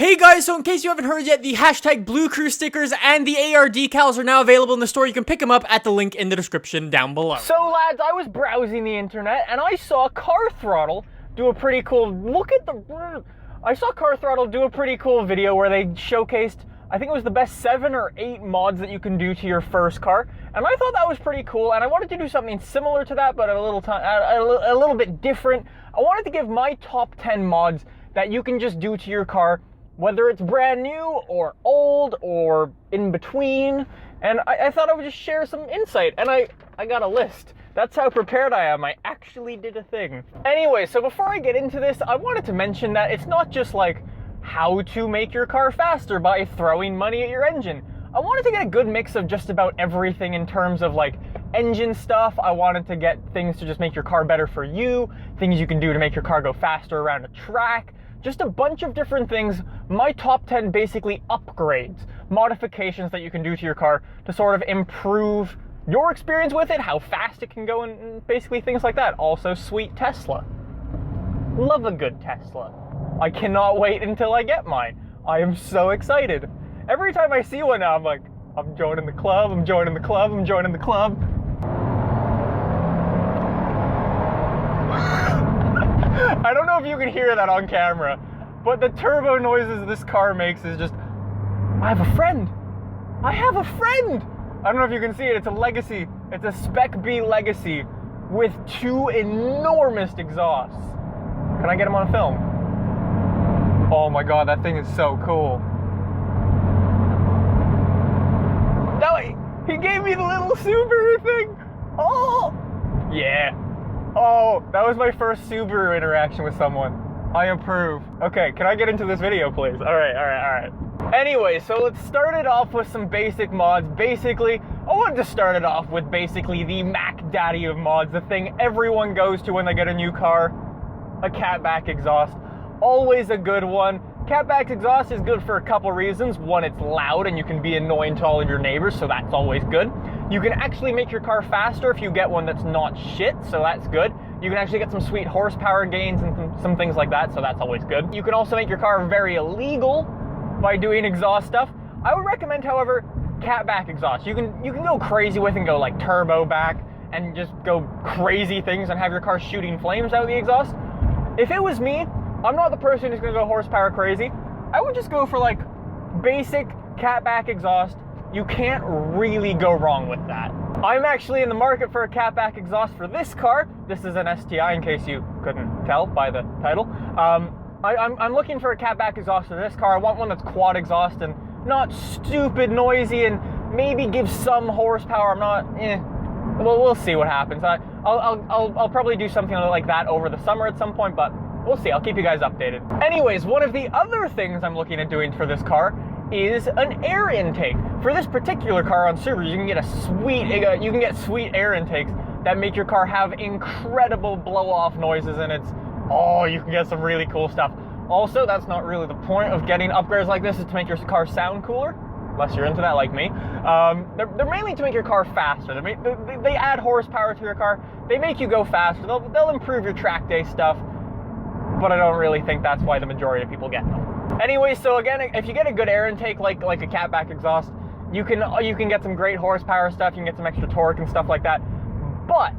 Hey guys, so in case you haven't heard yet, the hashtag Blue Crew stickers and the AR decals are now available in the store. You can pick them up at the link in the description down below. So lads, I was browsing the internet and I saw CarThrottle do a pretty cool, I saw CarThrottle do a pretty cool video where they showcased, I think it was the best 7 or 8 mods that you can do to your first car. And I thought that was pretty cool, and I wanted to do something similar to that, but a little bit different. I wanted to give my top 10 mods that you can just do to your car, whether it's brand new or old or in between. And I thought I would just share some insight, and I got a list. That's how prepared I am. I actually did a thing. Anyway, so before I get into this, I wanted to mention that it's not just like how to make your car faster by throwing money at your engine. I wanted to get a good mix of just about everything in terms of like engine stuff. I wanted to get things to just make your car better for you, things you can do to make your car go faster around a track, just a bunch of different things. My top 10 basically upgrades, modifications that you can do to your car to sort of improve your experience with it, how fast it can go, and basically things like that. Also, sweet Tesla. Love a good Tesla. I cannot wait until I get mine. I am so excited. Every time I see one now, I'm like, I'm joining the club, I'm joining the club, I'm joining the club. I don't know if you can hear that on camera, but the turbo noises this car makes is just, I have a friend. I have a friend. I don't know if you can see it. It's a Legacy. It's a Spec B Legacy with 2 enormous exhausts. Can I get him on film? Oh my God, that thing is so cool. No, he gave me the little Subaru thing. Oh, yeah. Oh, that was my first Subaru interaction with someone. I approve. Okay, can I get into this video, please? All right. Anyway, so let's start it off with some basic mods. Basically, I wanted to start it off with basically the Mac Daddy of mods, the thing everyone goes to when they get a new car, a catback exhaust. Always a good one. Catback exhaust is good for a couple reasons. One, it's loud and you can be annoying to all of your neighbors, so that's always good. You can actually make your car faster if you get one that's not shit, so that's good. You can actually get some sweet horsepower gains and some things like that, so that's always good. You can also make your car very illegal by doing exhaust stuff. I would recommend, however, catback exhaust. You can go crazy with and go like turbo back and just go crazy things and have your car shooting flames out of the exhaust. If it was me, I'm not the person who's gonna go horsepower crazy. I would just go for like basic catback exhaust. You can't really go wrong with that. I'm actually in the market for a catback exhaust for this car. This is an STi, in case you couldn't tell by the title. I'm looking for a catback exhaust for this car. I want one that's quad exhaust and not stupid noisy and maybe gives some horsepower. I'm not, well, we'll see what happens. I'll probably do something like that over the summer at some point, but we'll see. I'll keep you guys updated. Anyways, one of the other things I'm looking at doing for this car is an air intake. For this particular car on Subaru, you can get sweet air intakes that make your car have incredible blow-off noises, and you can get some really cool stuff. Also, that's not really the point of getting upgrades like this, is to make your car sound cooler, unless you're into that like me. They're mainly to make your car faster. They add horsepower to your car. They make you go faster. They'll improve your track day stuff, but I don't really think that's why the majority of people get them. Anyway, so again, if you get a good air intake like a catback exhaust, you can get some great horsepower stuff. You can get some extra torque and stuff like that. But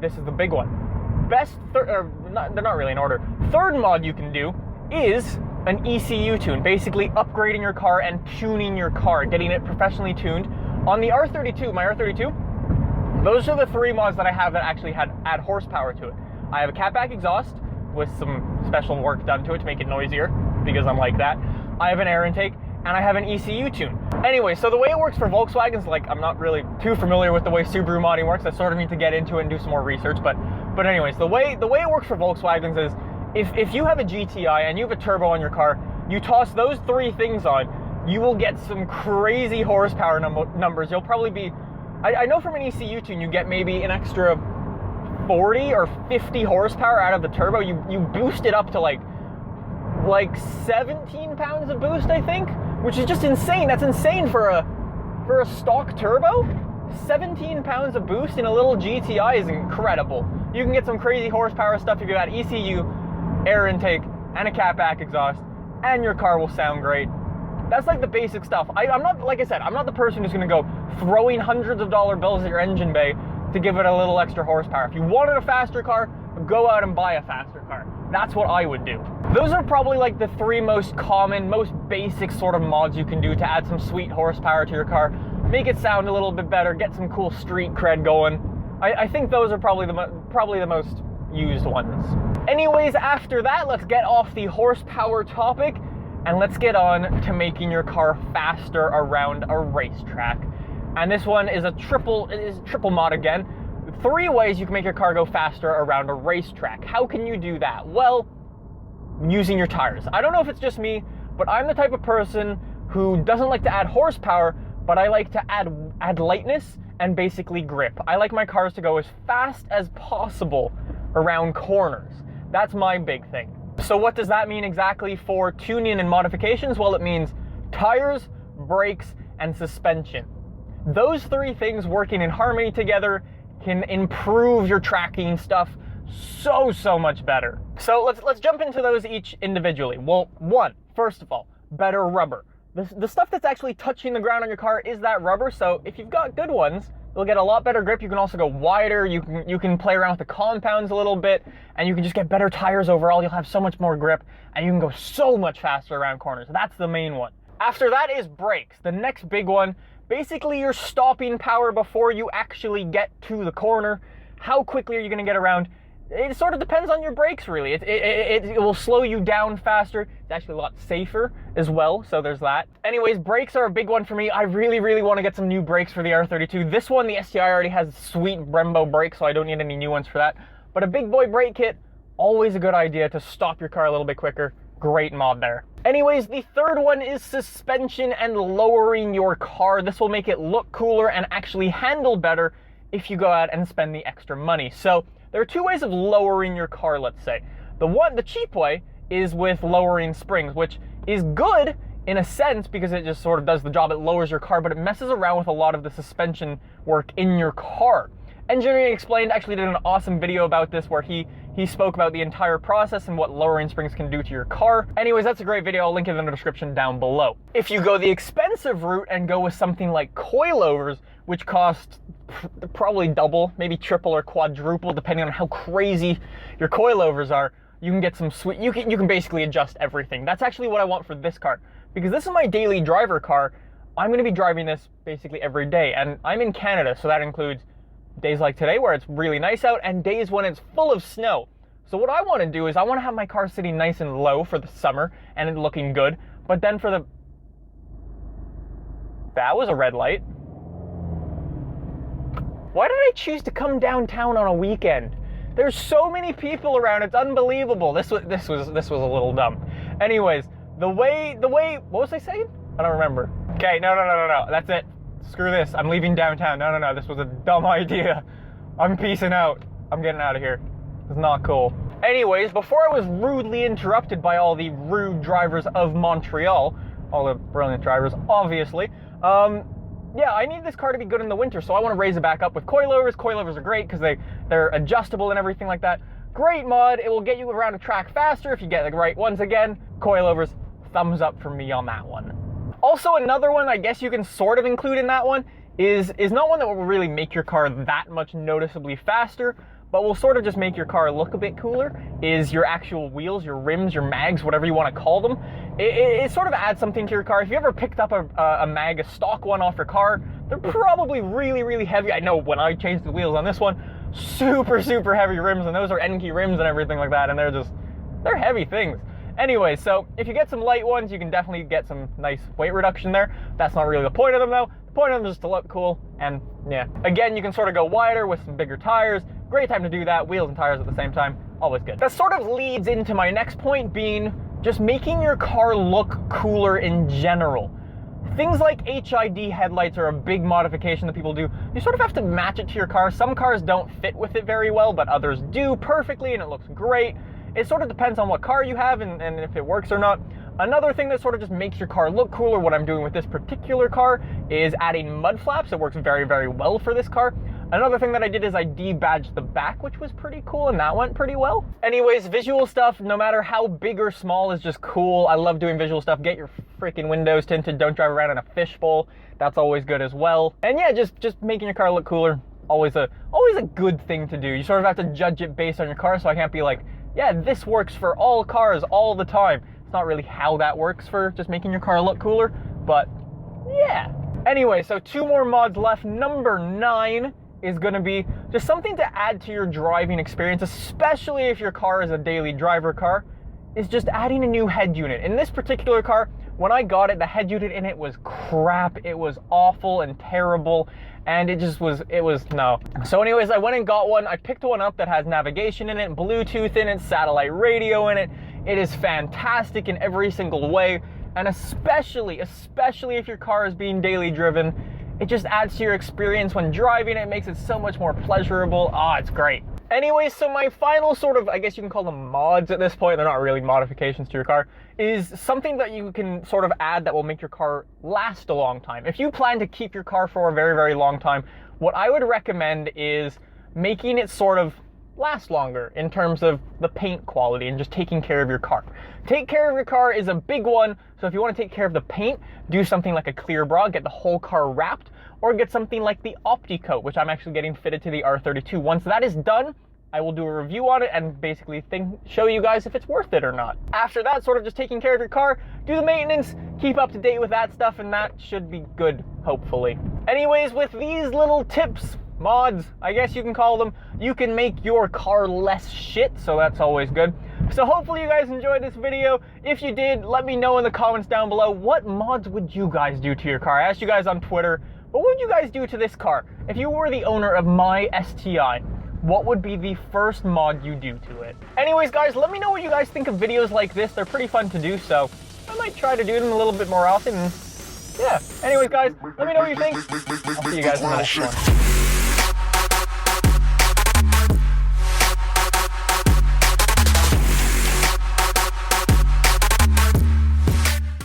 this is the big one. They're not really in order. Third mod you can do is an ECU tune, basically upgrading your car and tuning your car, getting it professionally tuned. On the R32, my R32, those are the 3 mods that I have that actually add horsepower to it. I have a catback exhaust with some special work done to it to make it noisier, because I'm like that. I have an air intake, and I have an ECU tune. Anyway, so the way it works for Volkswagens, like, I'm not really too familiar with the way Subaru modding works. I sort of need to get into it and do some more research, but anyways, the way it works for Volkswagens is, if you have a GTI and you have a turbo on your car, you toss those 3 things on, you will get some crazy horsepower numbers. You'll probably be, I know from an ECU tune, you get maybe an extra 40 or 50 horsepower out of the turbo. You boost it up to like 17 pounds of boost, I think, which is just insane. That's insane for a stock turbo. 17 pounds of boost in a little GTI is incredible. You can get some crazy horsepower stuff if you got ECU, air intake, and a catback exhaust. and your car will sound great. That's like the basic stuff. I'm not, like I said, I'm not the person who's gonna go throwing hundreds of dollar bills at your engine bay to give it a little extra horsepower. If you wanted a faster car, go out and buy a faster car. That's what I would do. Those are probably like the 3 most common, most basic sort of mods you can do to add some sweet horsepower to your car, make it sound a little bit better, get some cool street cred going. I think those are probably the most used ones. Anyways, after that, let's get off the horsepower topic and let's get on to making your car faster around a racetrack. And this one is a triple mod again. 3 ways you can make your car go faster around a racetrack. How can you do that? Well, using your tires. I don't know if it's just me, but I'm the type of person who doesn't like to add horsepower, but I like to add lightness and basically grip. I like my cars to go as fast as possible around corners. That's my big thing. So what does that mean exactly for tuning and modifications? Well, it means tires, brakes, and suspension. Those 3 things working in harmony together can improve your tracking stuff so much better. So let's jump into those each individually. Well, first of all, better rubber. The stuff that's actually touching the ground on your car is that rubber, so if you've got good ones, you'll get a lot better grip. You can also go wider, you can play around with the compounds a little bit, and you can just get better tires overall. You'll have so much more grip, and you can go so much faster around corners. That's the main one. After that is brakes, the next big one. Basically, your stopping power before you actually get to the corner. How quickly are you going to get around? It sort of depends on your brakes, really. It will slow you down faster. It's actually a lot safer as well, so there's that. Anyways, brakes are a big one for me. I really want to get some new brakes for the R32. This one, the STi already has sweet Brembo brakes, so I don't need any new ones for that. But a big boy brake kit, always a good idea to stop your car a little bit quicker. Great mod there. Anyways, the third one is suspension and lowering your car. This will make it look cooler and actually handle better if you go out and spend the extra money. So there are 2 ways of lowering your car, let's say. The cheap way is with lowering springs, which is good in a sense because it just sort of does the job. It lowers your car, but it messes around with a lot of the suspension work in your car. Engineering Explained actually did an awesome video about this where he spoke about the entire process and what lowering springs can do to your car. Anyways, that's a great video. I'll link it in the description down below. If you go the expensive route and go with something like coilovers, which cost probably double, maybe triple or quadruple, depending on how crazy your coilovers are, you can get some sweet, you can basically adjust everything. That's actually what I want for this car, because this is my daily driver car. I'm gonna be driving this basically every day, and I'm in Canada, so that includes days like today where it's really nice out and days when it's full of snow. So what I want to do is I want to have my car sitting nice and low for the summer and it looking good, but then for that was a red light. Why did I choose to come downtown on a weekend? There's so many people around, it's unbelievable. This was a little dumb. Anyways, the way what was I saying? I don't remember. Okay, no, that's it. Screw this, I'm leaving downtown. No, this was a dumb idea. I'm peacing out. I'm getting out of here. It's not cool. Anyways, before I was rudely interrupted by all the rude drivers of Montreal, all the brilliant drivers, obviously, yeah, I need this car to be good in the winter, so I want to raise it back up with coilovers. Coilovers are great because they're adjustable and everything like that. Great mod, it will get you around a track faster if you get the right ones again. Coilovers, thumbs up from me on that one. Also, another one I guess you can sort of include in that one is not one that will really make your car that much noticeably faster, but will sort of just make your car look a bit cooler, is your actual wheels, your rims, your mags, whatever you want to call them. It sort of adds something to your car. If you ever picked up a mag, a stock one off your car, they're probably really heavy. I know when I changed the wheels on this one, super heavy rims, and those are Enkei rims and everything like that, and they're heavy things. Anyway, so if you get some light ones, you can definitely get some nice weight reduction there. That's not really the point of them though. The point of them is just to look cool, and yeah. Again, you can sort of go wider with some bigger tires. Great time to do that, wheels and tires at the same time, always good. That sort of leads into my next point being just making your car look cooler in general. Things like HID headlights are a big modification that people do. You sort of have to match it to your car. Some cars don't fit with it very well, but others do perfectly and it looks great. It sort of depends on what car you have and if it works or not. Another thing that sort of just makes your car look cooler, what I'm doing with this particular car, is adding mud flaps. It works very well for this car. Another thing that I did is I debadged the back, which was pretty cool, and that went pretty well. Anyways, visual stuff, no matter how big or small, is just cool. I love doing visual stuff. Get your freaking windows tinted. Don't drive around in a fishbowl. That's always good as well. And yeah, just making your car look cooler. Always a good thing to do. You sort of have to judge it based on your car, so I can't be like, yeah, this works for all cars all the time. It's not really how that works for just making your car look cooler, but yeah. Anyway, so 2 more mods left. Number 9 is gonna be just something to add to your driving experience, especially if your car is a daily driver car, is just adding a new head unit. In this particular car, when I got it, the head unit in it was crap. It was awful and terrible, and it was no. So anyways, I went and got one. I picked one up that has navigation in it, Bluetooth in it, satellite radio in it. It is fantastic in every single way, and especially if your car is being daily driven, it just adds to your experience when driving. It makes it so much more pleasurable. It's great. Anyway, so my final sort of, I guess you can call them mods at this point, they're not really modifications to your car, is something that you can sort of add that will make your car last a long time. If you plan to keep your car for a very, very long time, what I would recommend is making it sort of last longer in terms of the paint quality and just taking care of your car. Take care of your car is a big one, so if you want to take care of the paint, do something like a clear bra, get the whole car wrapped, or get something like the OptiCoat, which I'm actually getting fitted to the R32. Once that is done, I will do a review on it and basically show you guys if it's worth it or not. After that, sort of just taking care of your car, do the maintenance, keep up to date with that stuff, and that should be good, hopefully. Anyways, with these little tips, mods, I guess you can call them, you can make your car less shit, so that's always good. So hopefully you guys enjoyed this video. If you did, let me know in the comments down below, what mods would you guys do to your car? I asked you guys on Twitter, what would you guys do to this car? If you were the owner of my STi, what would be the first mod you do to it? Anyways, guys, let me know what you guys think of videos like this. They're pretty fun to do, so I might try to do them a little bit more often. Yeah. Anyways, guys, let me know what you think. I'll see you guys in the next one.